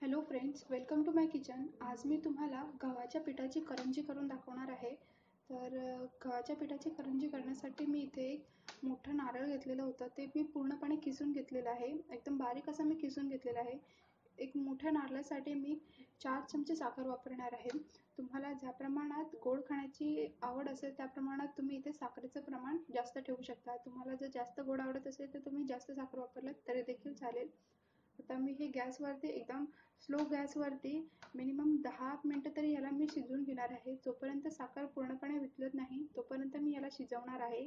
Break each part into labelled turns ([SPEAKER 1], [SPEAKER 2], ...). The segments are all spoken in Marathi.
[SPEAKER 1] Hello friends, welcome to my kitchen. आज मी तुम्हाला गव्हाच्या पिठाची करंजी करून दाखवणार आहे. गव्हाच्या पिठाची करंजी करण्यासाठी मी इथे एक मोठं नारळ घेतलेलं होतं. ते मी पूर्णपणे किसून घेतलेलं आहे. एकदम बारीक असं मी किसून घेतलेलं आहे. एक मोठ्या नारळासाठी मी 4 चमचे साखर वापरणार आहे. तुम्हाला ज्या प्रमाणात गोड खाण्याची आवड असेल त्या प्रमाणात तुम्ही इथे साखरेचं प्रमाण जास्त ठेवू शकता. तुम्हाला जर जास्त गोड आवडत असेल तर तुम्ही जास्त साखर वापरलात तरी देखील चालेल. आता मी हे गॅसवरती एकदम स्लो गॅसवरती मिनिमम 10 मिनटं तरी याला मी शिजवून घेणार आहे. जोपर्यंत साखर पूर्णपणे वितळत नाही तोपर्यंत मी याला शिजवणार आहे.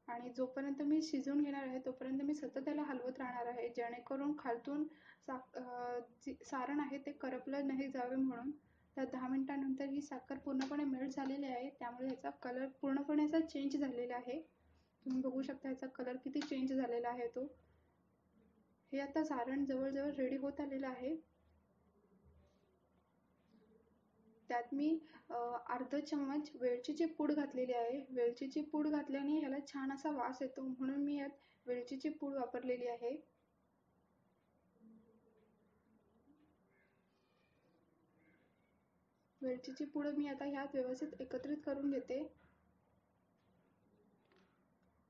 [SPEAKER 1] आणि जोपर्यंत मी शिजवून घेणार आहे तोपर्यंत मी सतत त्याला हलवत राहणार आहे, जेणेकरून खालतून सारण आहे ते करपलं नाही जावे म्हणून. तर 10 मिनिटांनंतर ही साखर पूर्णपणे मेल्ट झालेली आहे, त्यामुळे ह्याचा कलर पूर्णपणे असा चेंज झालेला आहे. तुम्ही बघू शकता ह्याचा कलर किती चेंज झालेला आहे तो. हे आता सारण जवळजवळ रेडी होत आलेलं आहे. त्यात मी अर्धा चम्मच वेलचीची पूड घातलेली आहे. वेलचीची पूड घातल्याने ह्याला छान असा वास येतो, म्हणून मी यात वेलचीची पूड वापरलेली आहे. वेलचीची पूड मी आता ह्यात व्यवस्थित एकत्रित करून घेते.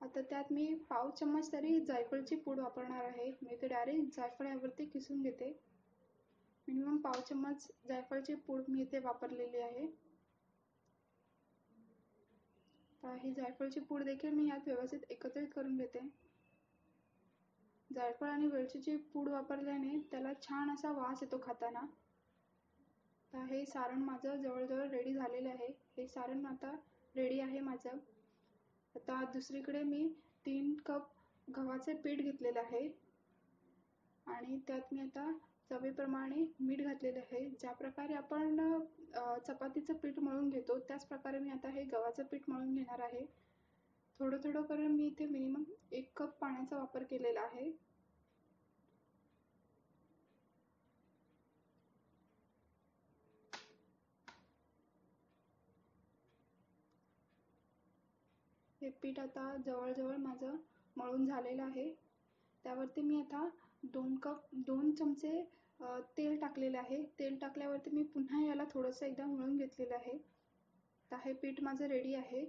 [SPEAKER 1] आता त्यात मी पाव चम्मच तरी जायफळची पूड वापरणार आहे. मी ते डायरेक्ट जायफळ यावरती किसून घेते. मिनिमम पाव चम्मच जायफळची पूड मी इथे वापरलेली आहे. ही जायफळची पूड देखील मी यात व्यवस्थित एकत्रित करून घेते. जायफळ आणि वेलचीची पूड वापरल्याने त्याला छान असा वास येतो खाताना. तर हे सारण माझं जवळजवळ रेडी झालेलं आहे. हे सारण आता रेडी आहे माझं. आता दुसरीकडे मी 3 कप गव्हाचे पीठ घेतलेलं आहे आणि त्यात मी आता चवीप्रमाणे मीठ घातलेलं आहे. ज्या प्रकारे आपण चपातीचं पीठ मळून घेतो त्याच प्रकारे मी आता हे गव्हाचं पीठ मळून घेणार आहे. थोडं थोडं करून मी इथे मिनिमम 1 कप पाण्याचा वापर केलेला आहे. हे पीठ आता जवळजवळ माझं मळून झालेलं आहे. त्यावरती मी आता 2 चमचे तेल टाकलेलं आहे. तेल टाकल्यावरती मी पुन्हा याला थोडंसं एकदा मळून घेतलेलं आहे. तर हे पीठ माझं रेडी आहे.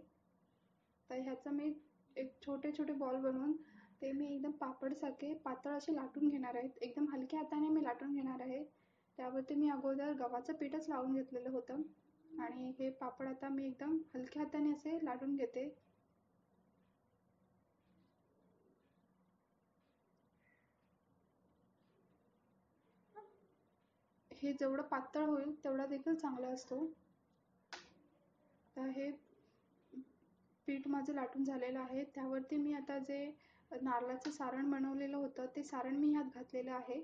[SPEAKER 1] तर ह्याचं मी एक छोटे छोटे बॉल बनवून ते मी एकदम पापडसारखे पातळ असे लाटून घेणार आहे. एकदम हलक्या हाताने मी लाटून घेणार आहे. त्यावरती मी अगोदर गव्हाचं पीठच लावून घेतलेलं होतं आणि हे पापड आता मी एकदम हलक्या हाताने असे लाटून घेते. हे जेवढं पातळ होईल तेवढा देखील चांगला असतो. तर हे पीठ माझं लाटून झालेलं आहे. त्यावरती मी आता जे नारळाचं सारण बनवलेलं होतं ते सारण मी ह्यात घातलेलं आहे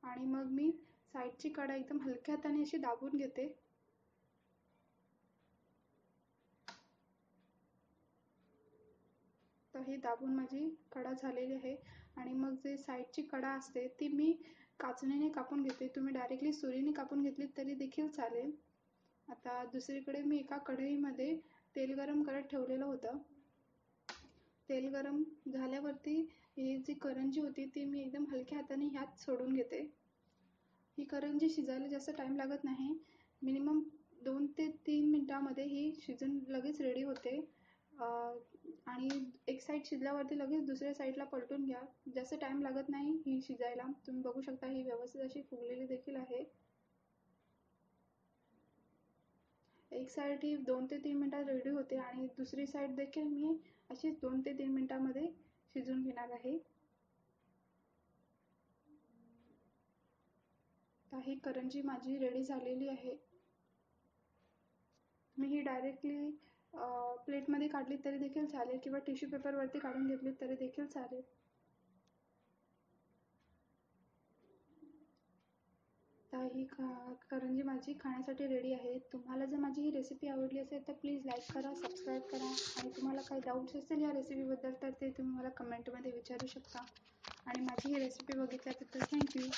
[SPEAKER 1] आणि मग मी साईडची कढई एकदम हलक्या हाताने अशी दाबून घेते. तर ही दाबून माझी कडा झालेली आहे आणि मग जे साईडची कडा असते ती मी काचणीने कापून घेते. तुम्ही डायरेक्टली सुरीने कापून घेतली तरी देखील चालेल. आता दुसरीकडे मी एका कढईमध्ये तेल गरम करत ठेवलेलं होतं. तेल गरम झाल्यावरती ही जी करंजी होती ती मी एकदम हलक्या हाताने ह्यात सोडून घेते. ही करंजी शिजायला जास्त टाईम लागत नाही. मिनिमम 2 ते 3 मिनिटांमध्ये ही शिजून लगेच रेडी होते. आणि एक साईड शिजल्यावरती लगेच दुसऱ्या साईडला पलटून घ्या. जास्त टाईम लागत नाही ही शिजायला. तुम्ही बघू शकता ही व्यवस्थित अशी फुगलेली देखील आहे. एक साईड ही 2 ते 3 मिनिटात रेडी होते आणि दुसरी साईड देखील मी अशीच 2 ते 3 मिनिटांमध्ये शिजवून घेणार आहे. तर ही करंजी माझी रेडी झालेली आहे. मी ही डायरेक्टली प्लेटमध्ये काढली तरी देखील चालेल किंवा टिश्यू पेपरवरती काढून घेतली तरी देखील चालेल. तर ही करंजी माझी खाण्यासाठी रेडी आहे. तुम्हाला जर माझी ही रेसिपी आवडली असेल तर प्लीज लाईक करा, सबस्क्राईब करा आणि तुम्हाला काही डाऊट्स असतील या रेसिपीबद्दल तर ते तुम्ही मला कमेंटमध्ये विचारू शकता. आणि माझी ही रेसिपी बघितल्याबद्दल थँक्यू.